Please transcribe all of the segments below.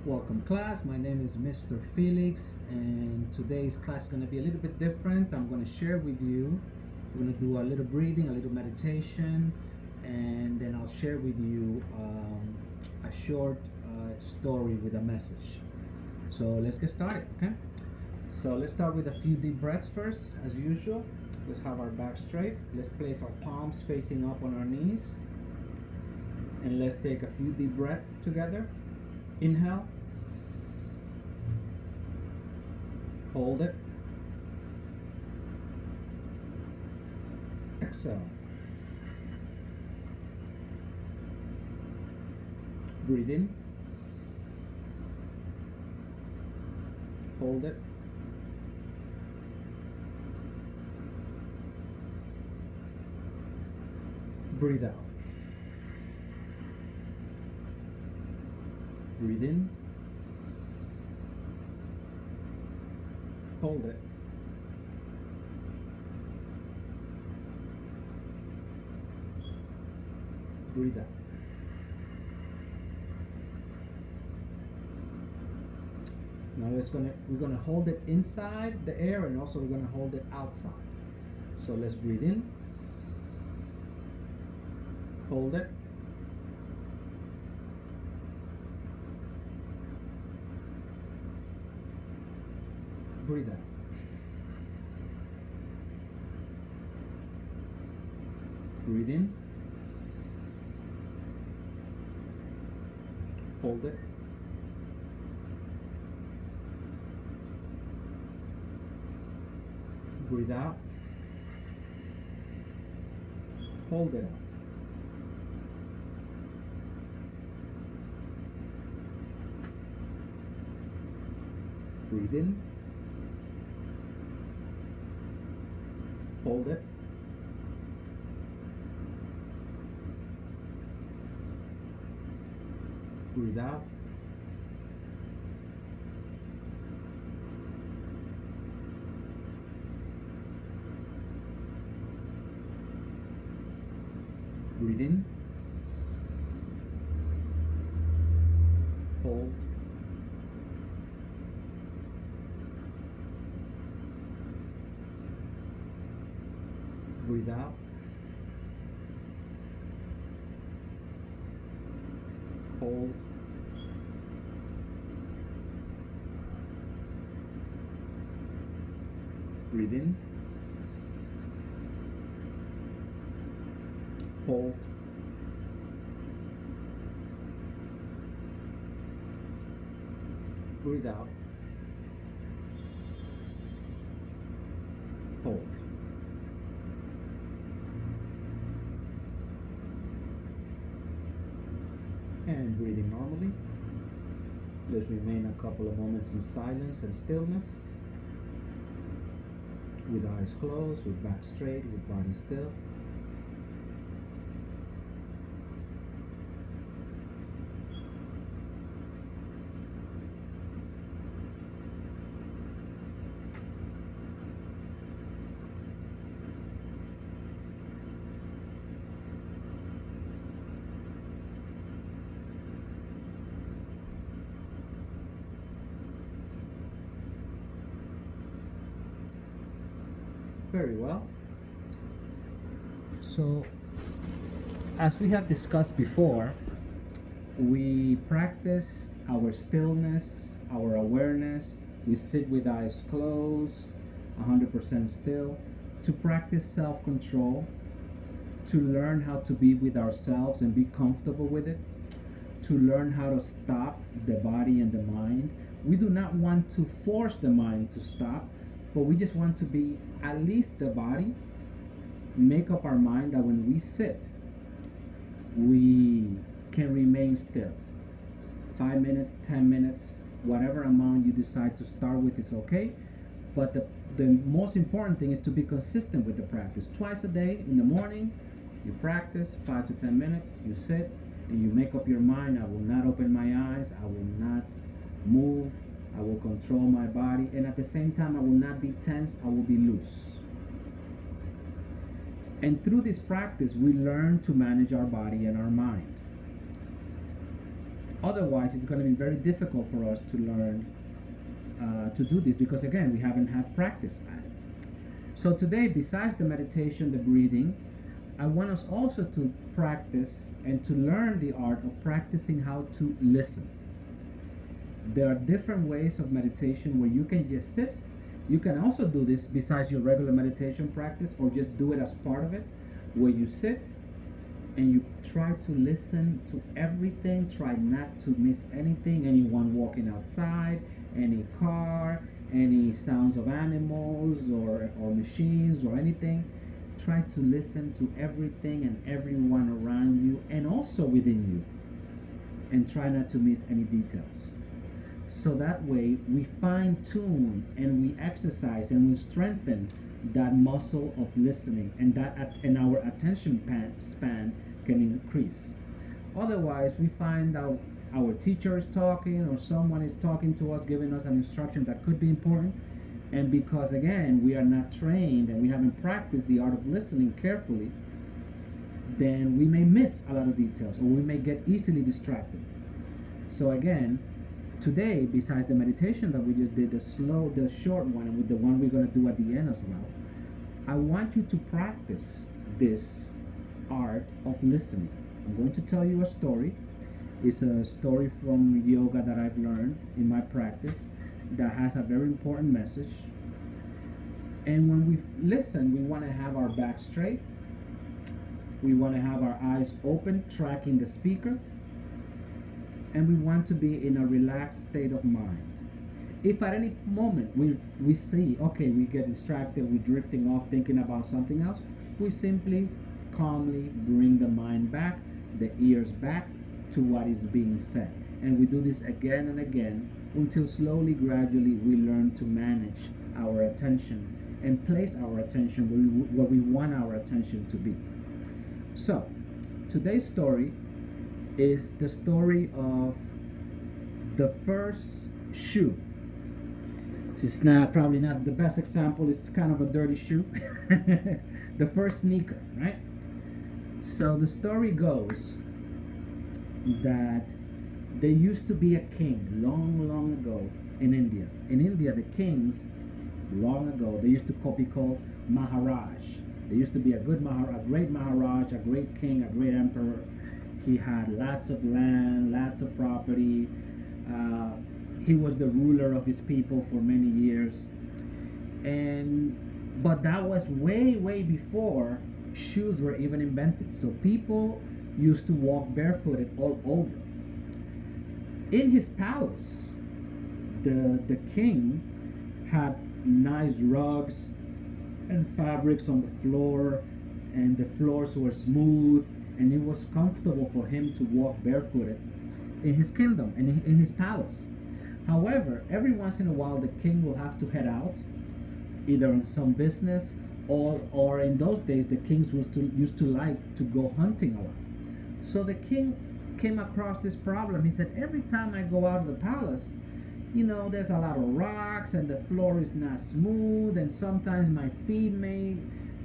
Welcome class, my name is Mr. Felix and today's class is going to be a little bit different. I'm going to share with you, we're going to do a little breathing, a little meditation, and then I'll share with you a short story with a message. So let's get started, okay? So let's start with a few deep breaths first, as usual. Let's have our back straight. Let's place our palms facing up on our knees and let's take a few deep breaths together. Inhale. Hold it. Exhale. Breathe in. Hold it. Breathe out. Breathe in. Hold it. Breathe out. Now we're gonna hold it inside the air and also we're gonna hold it outside. So let's breathe in. Hold it. Breathe out. Breathe in. Hold it. Breathe out. Hold it out. Breathe in. Hold it. Breathe out. Breathe in. Hold. Breathe out. Hold. Breathe in. Hold. Breathe out. Hold. And breathing normally. Let's remain a couple of moments in silence and stillness. With eyes closed, with back straight, with body still. Very well. So, as we have discussed before, we practice our stillness, our awareness. We sit with eyes closed, 100% still, to practice self control, to learn how to be with ourselves and be comfortable with it, to learn how to stop the body and the mind. We do not want to force the mind to stop, but we just want to be at least the body, make up our mind that when we sit, we can remain still. 5 minutes, 10 minutes, whatever amount you decide to start with is okay. But the most important thing is to be consistent with the practice. Twice a day in the morning, you practice 5 to 10 minutes, you sit, and you make up your mind. I will not open my eyes, I will not move, I will control my body, and at the same time, I will not be tense, I will be loose. And through this practice, we learn to manage our body and our mind. Otherwise, it's going to be very difficult for us to learn to do this because, again, we haven't had practice at it. So, today, besides the meditation, the breathing, I want us also to practice and to learn the art of practicing how to listen. There are different ways of meditation where you can just sit. You can also do this besides your regular meditation practice, or just do it as part of it, where you sit and you try to listen to everything, try not to miss anything, anyone walking outside, any car, any sounds of animals or machines or anything. Try to listen to everything and everyone around you and also within you, and try not to miss any details. So that way we fine tune and we exercise and we strengthen that muscle of listening, and and our attention span can increase. Otherwise, we find out our teacher is talking or someone is talking to us, giving us an instruction that could be important, and because again we are not trained and we haven't practiced the art of listening carefully, then we may miss a lot of details or we may get easily distracted. So again, today, besides the meditation that we just did, the short one, and with the one we're going to do at the end as well, I want you to practice this art of listening. I'm going to tell you a story. It's a story from yoga that I've learned in my practice that has a very important message. And when we listen, we want to have our back straight. We want to have our eyes open, tracking the speaker. And we want to be in a relaxed state of mind. If at any moment we see, okay, we get distracted, we're drifting off thinking about something else, we simply calmly bring the mind back, the ears back to what is being said. And we do this again and again until slowly, gradually, we learn to manage our attention and place our attention where we want our attention to be. So, today's story is the story of the first shoe. It's not probably not the best example. It's kind of a dirty shoe. The first sneaker, right? So the story goes that there used to be a king long, long ago in India. In India, the kings long ago, they used to be called Maharaj. There used to be a great Maharaj, a great king, a great emperor. He had lots of land, lots of property. He was the ruler of his people for many years. But that was way, way before shoes were even invented. So people used to walk barefooted all over. In his palace, the king had nice rugs and fabrics on the floor, and the floors were smooth, and it was comfortable for him to walk barefooted in his kingdom and in his palace. However, every once in a while the king will have to head out, either on some business, or in those days the kings used to like to go hunting a lot. So the king came across this problem. He said, every time I go out of the palace, there's a lot of rocks and the floor is not smooth, and sometimes my feet may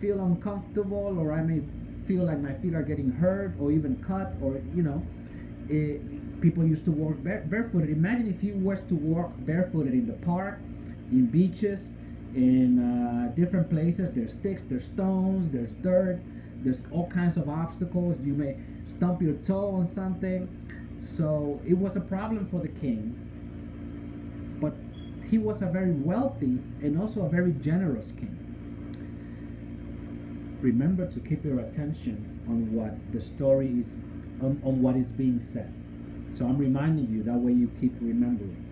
feel uncomfortable, or I may feel like my feet are getting hurt or even cut, or people used to walk barefooted. Imagine if you was to walk barefooted in the park, in beaches, in different places. There's sticks, there's stones, there's dirt, there's all kinds of obstacles. You may stump your toe on something. So it was a problem for the king, but he was a very wealthy and also a very generous king. Remember to keep your attention on what the story is, on what is being said. So I'm reminding you, that way you keep remembering.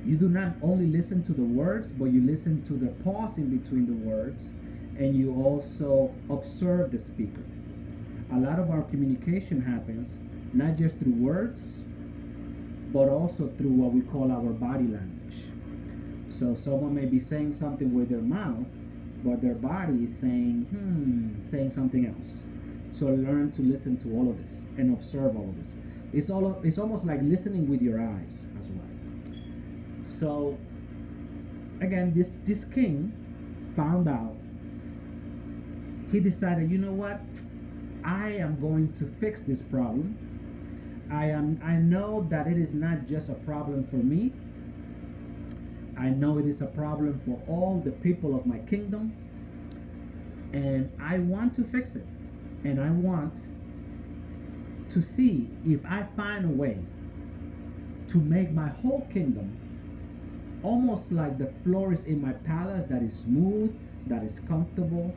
You do not only listen to the words, but you listen to the pause in between the words, and you also observe the speaker. A lot of our communication happens not just through words, but also through what we call our body language. So someone may be saying something with their mouth, but their body is saying something else. So learn to listen to all of this and observe all of this. It's almost like listening with your eyes as well. So again, this king found out. He decided, you know what? I am going to fix this problem. I know that it is not just a problem for me. I know it is a problem for all the people of my kingdom, and I want to fix it. And I want to see if I find a way to make my whole kingdom almost like the floor is in my palace, that is smooth, that is comfortable.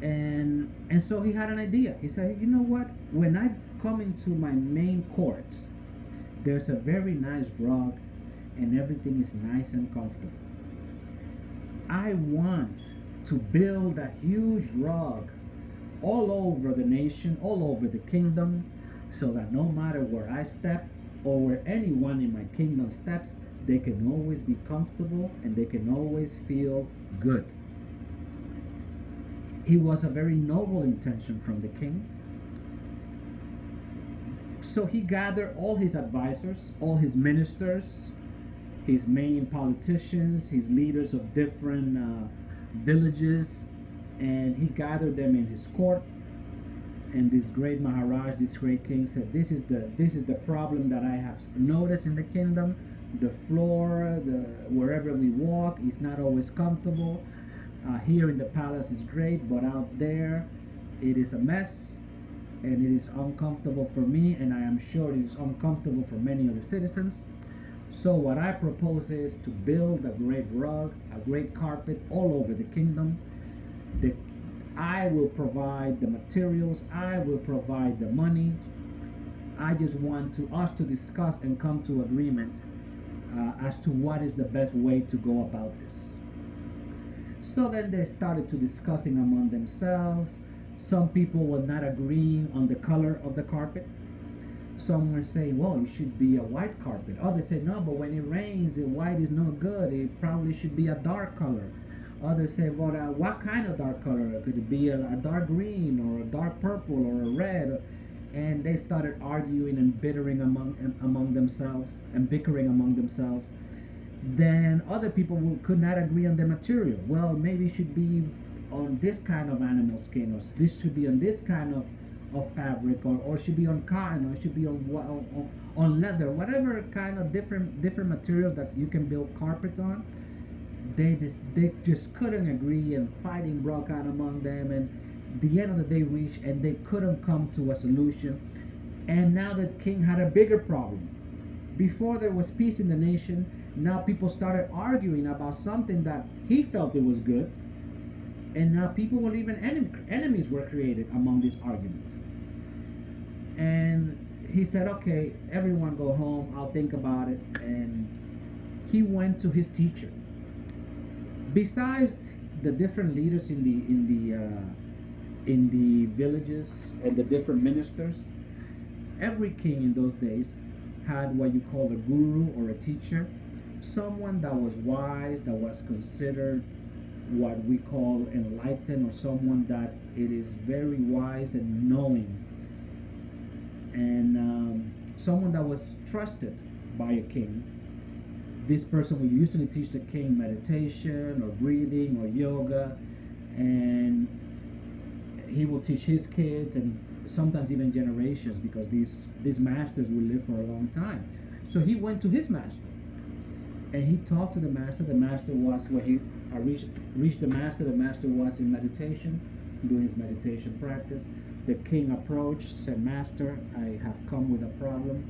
And so he had an idea. He said, you know what? When I come into my main court, there's a very nice rug, and everything is nice and comfortable. I want to build a huge rug all over the nation, all over the kingdom, so that no matter where I step or where anyone in my kingdom steps, they can always be comfortable and they can always feel good. It was a very noble intention from the king. So he gathered all his advisors, all his ministers, his main politicians, his leaders of different villages, and he gathered them in his court. And this great Maharaj, this great king said, this is the problem that I have noticed in the kingdom. The floor, wherever we walk, is not always comfortable. Here in the palace is great, but out there it is a mess, and it is uncomfortable for me, and I am sure it is uncomfortable for many of the citizens. So what I propose is to build a great rug, a great carpet all over the kingdom. The, I will provide the materials, I will provide the money. I just want us to discuss and come to agreement as to what is the best way to go about this. So then they started to discussing among themselves. Some people were not agreeing on the color of the carpet. Some were saying, well, it should be a white carpet. Others said, no, but when it rains, the white is no good. It probably should be a dark color. Others say, well, what kind of dark color? Could it be a dark green or a dark purple or a red? And they started arguing and among themselves and bickering among themselves. Then other people could not agree on the material. Well, maybe it should be on this kind of animal skin, or this should be on this kind of fabric, or should be on cotton, or should be on leather, whatever kind of different materials that you can build carpets on. They just couldn't agree, and fighting broke out among them, and the end of the day reached, and they couldn't come to a solution. And now the king had a bigger problem. Before there was peace in the nation, now people started arguing about something that he felt it was good, and now people were even enemies were created among these arguments. And he said, okay, everyone go home, I'll think about it. And he went to his teacher. Besides the different leaders in the villages and the different ministers, every king in those days had what you call a guru or a teacher, someone that was wise, that was considered what we call enlightened, or someone that it is very wise and knowing, and someone that was trusted by a king. This person will usually teach the king meditation or breathing or yoga, and he will teach his kids and sometimes even generations, because these masters will live for a long time. So he went to his master and he talked to the master. The master was, when he reached the master was in meditation, doing his meditation practice. The king approached, said, Master, I have come with a problem.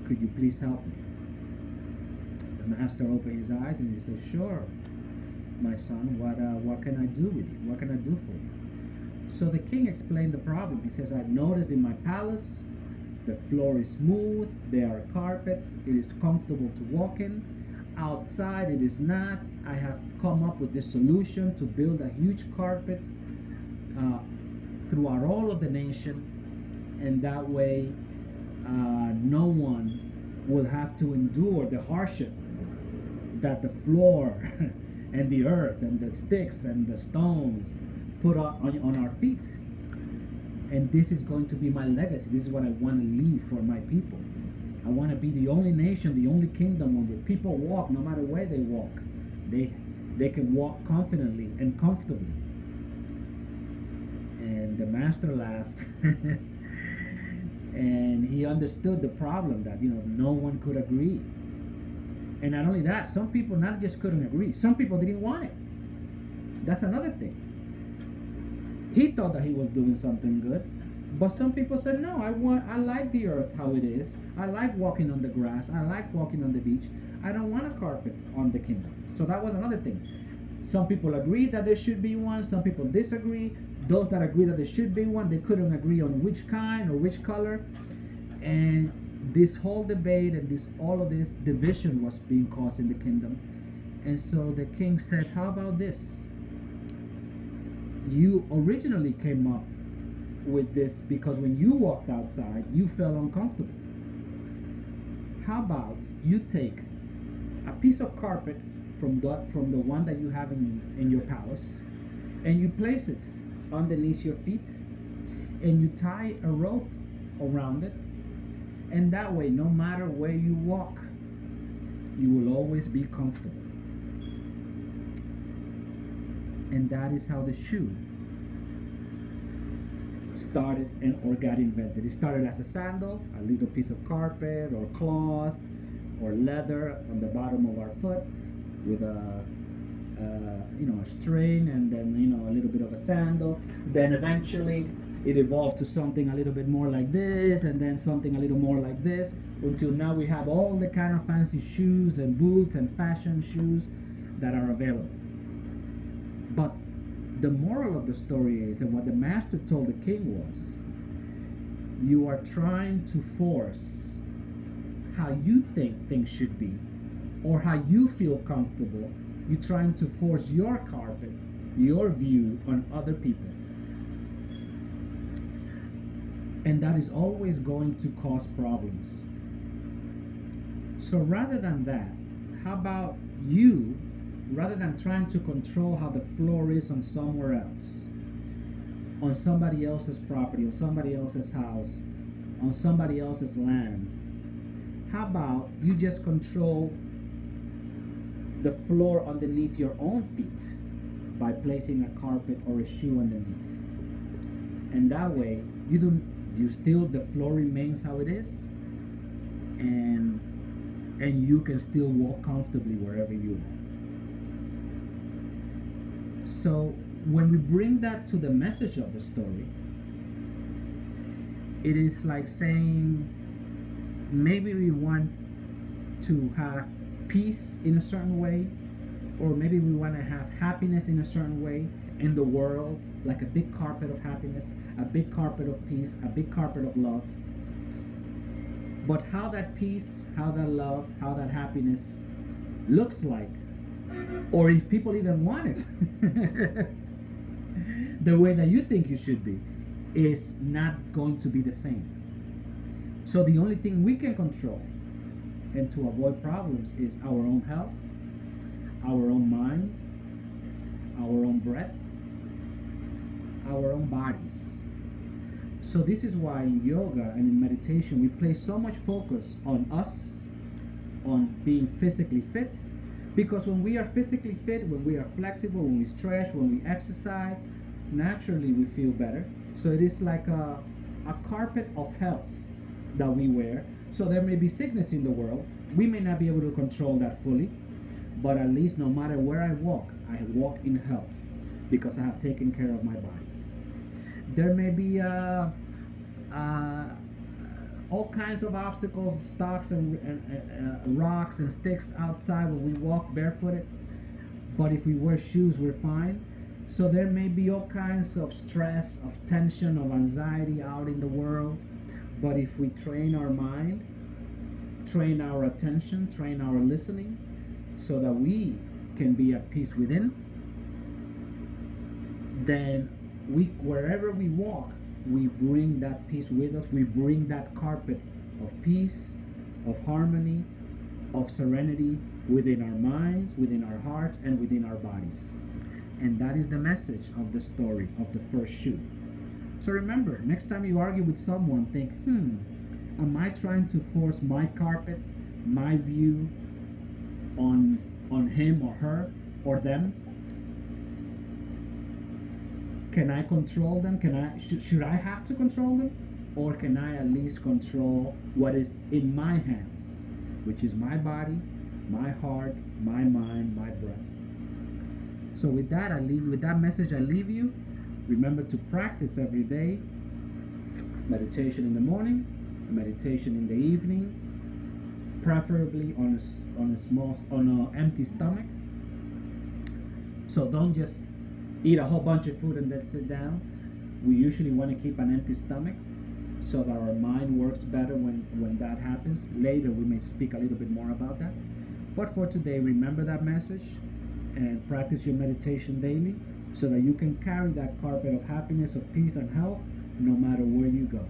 Could you please help me? The master opened his eyes and he said, sure, my son, what can I do with you? What can I do for you? So the king explained the problem. He says, I've noticed in my palace, the floor is smooth, there are carpets, it is comfortable to walk in. Outside it is not. I have come up with this solution to build a huge carpet throughout all of the nation, and that way no one will have to endure the hardship that the floor and the earth and the sticks and the stones put on our feet. And this is going to be my legacy. This is what I want to leave for my people. I want to be the only nation, the only kingdom where people walk, no matter where they walk, they can walk confidently and comfortably. And the master laughed And he understood the problem that no one could agree. And not only that, some people not just couldn't agree, some people didn't want it. That's another thing. He thought that he was doing something good, but some people said, no, I like the earth how it is. I like walking on the grass. I like walking on the beach. I don't want a carpet on the kingdom. So that was another thing. Some people agree that there should be one. Some people disagree. Those that agree that there should be one, they couldn't agree on which kind or which color. And this whole debate and all of this division was being caused in the kingdom. And so the king said, how about this? You originally came up with this because when you walked outside, you felt uncomfortable. How about you take a piece of carpet from the one that you have in your palace, and you place it underneath your feet, and you tie a rope around it, and that way, no matter where you walk, you will always be comfortable. And that is how the shoe started or got invented. It started as a sandal, a little piece of carpet or cloth or leather on the bottom of our foot with a string, and then a little bit of a sandal. Then eventually it evolved to something a little bit more like this, and then something a little more like this, until now we have all the kind of fancy shoes and boots and fashion shoes that are available. But the moral of the story is, and what the master told the king was, you are trying to force how you think things should be, or how you feel comfortable. You're trying to force your carpet, your view on other people. And that is always going to cause problems. So rather than that, how about you, rather than trying to control how the floor is on somewhere else, on somebody else's property, on somebody else's house, on somebody else's land, how about you just control the floor underneath your own feet by placing a carpet or a shoe underneath? And that way, the floor remains how it is, and you can still walk comfortably wherever you are. So when we bring that to the message of the story, it is like saying, maybe we want to have peace in a certain way, or maybe we want to have happiness in a certain way in the world, like a big carpet of happiness, a big carpet of peace, a big carpet of love. But how that peace, how that love, how that happiness looks like, or if people even want it the way that you think you should be, is not going to be the same. So the only thing we can control and to avoid problems is our own health, our own mind, our own breath, our own bodies. So this is why in yoga and in meditation we place so much focus on us, on being physically fit, because when we are physically fit, when we are flexible, when we stretch, when we exercise, naturally we feel better. So it is like a carpet of health that we wear. So there may be sickness in the world. We may not be able to control that fully, but at least no matter where I walk in health because I have taken care of my body. There may be all kinds of obstacles, stocks and rocks and sticks outside when we walk barefooted, but if we wear shoes, we're fine. So there may be all kinds of stress, of tension, of anxiety out in the world, but if we train our mind, train our attention, train our listening, so that we can be at peace within, then wherever we walk, we bring that peace with us. We bring that carpet of peace, of harmony, of serenity within our minds, within our hearts, and within our bodies. And that is the message of the story of the first shoe. So remember, next time you argue with someone, think, am I trying to force my carpet, my view on him or her or them? Can I control them? Should I have to control them? or can I at least control what is in my hands, which is my body, my heart, my mind, my breath? So with that, I leave with that message. I leave you. Remember to practice every day. Meditation in the morning, meditation in the evening, preferably on an empty stomach. So don't just eat a whole bunch of food and then sit down. We usually want to keep an empty stomach so that our mind works better when that happens. Later we may speak a little bit more about that. But for today, remember that message and practice your meditation daily so that you can carry that carpet of happiness, of peace and health no matter where you go.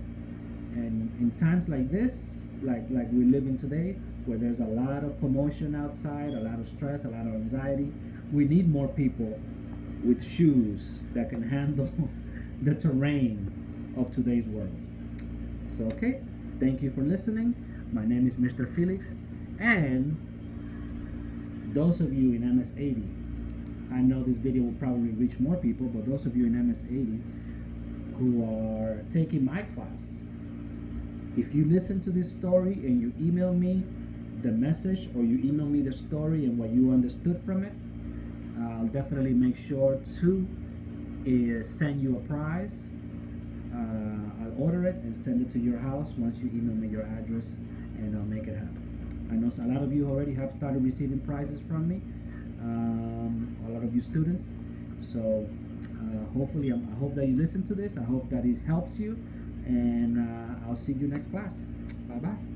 And in times like this, like we live in today, where there's a lot of commotion outside, a lot of stress, a lot of anxiety, we need more people with shoes that can handle the terrain of today's world. So, okay, thank you for listening. My name is Mr. Felix, and those of you in MS80, I know this video will probably reach more people, but those of you in MS80 who are taking my class, if you listen to this story and you email me the message or you email me the story and what you understood from it, I'll definitely make sure to send you a prize. I'll order it and send it to your house once you email me your address, and I'll make it happen. I know a lot of you already have started receiving prizes from me, a lot of you students. So hopefully, I hope that you listen to this. I hope that it helps you, and I'll see you next class. Bye bye.